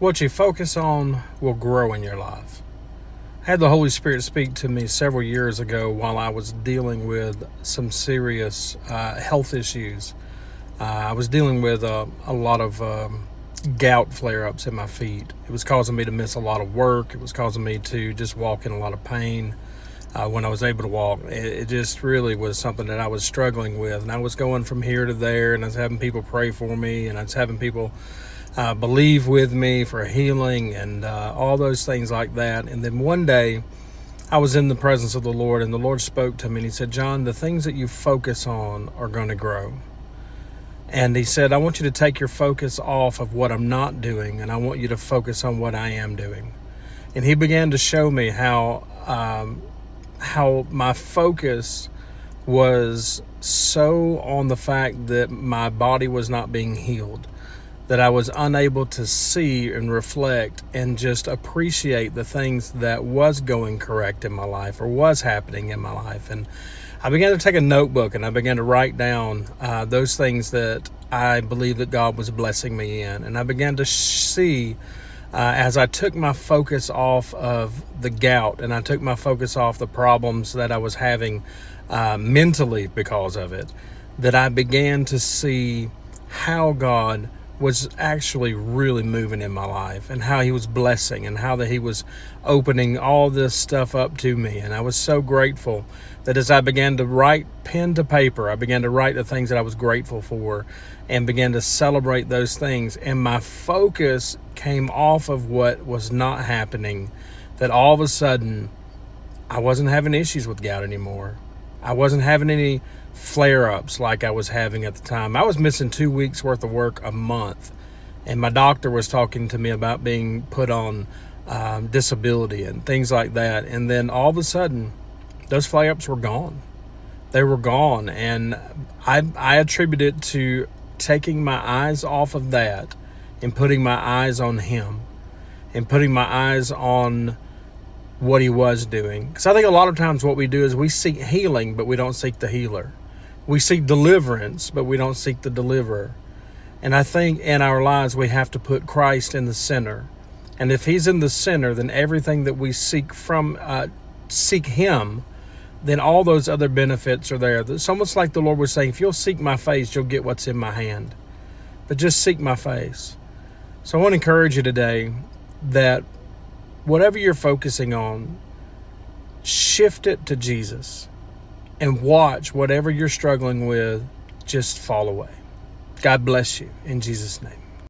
What you focus on will grow in your life. I had the Holy Spirit speak to me several years ago while I was dealing with some serious health issues. I was dealing with a lot of gout flare ups in my feet. It was causing me to miss a lot of work. It was causing me to just walk in a lot of pain when I was able to walk. It just really was something that I was struggling with. And I was going from here to there, and I was having people pray for me, and I was having people believe with me for healing and all those things like that. And then one day I was in the presence of the Lord, and the Lord spoke to me, and he said, "John, the things that you focus on are going to grow." And he said, "I want you to take your focus off of what I'm not doing, and I want you to focus on what I am doing." And he began to show me how my focus was so on the fact that my body was not being healed, that I was unable to see and reflect and just appreciate the things that was going correct in my life or was happening in my life. And I began to take a notebook and I began to write down those things that I believe that God was blessing me in. And I began to see as I took my focus off of the gout and I took my focus off the problems that I was having mentally because of it, that I began to see how God was actually really moving in my life and how he was blessing and how that he was opening all this stuff up to me. And I was so grateful that as I began to write pen to paper, I began to write the things that I was grateful for and began to celebrate those things. And my focus came off of what was not happening, that all of a sudden I wasn't having issues with gout anymore. I wasn't having any flare-ups like I was having at the time. I was missing 2 weeks worth of work a month, and my doctor was talking to me about being put on disability and things like that. And then all of a sudden those flare-ups were gone. They were gone, and I attribute it to taking my eyes off of that and putting my eyes on him and putting my eyes on what he was doing. Because I think a lot of times what we do is we seek healing, but we don't seek the healer. We seek deliverance, but we don't seek the deliverer. And I think in our lives we have to put Christ in the center. And if he's in the center, then everything that we seek him, then all those other benefits are there. It's almost like the Lord was saying, if you'll seek my face, you'll get what's in my hand. But just seek my face. So I want to encourage you today that whatever you're focusing on, shift it to Jesus and watch whatever you're struggling with just fall away. God bless you in Jesus' name.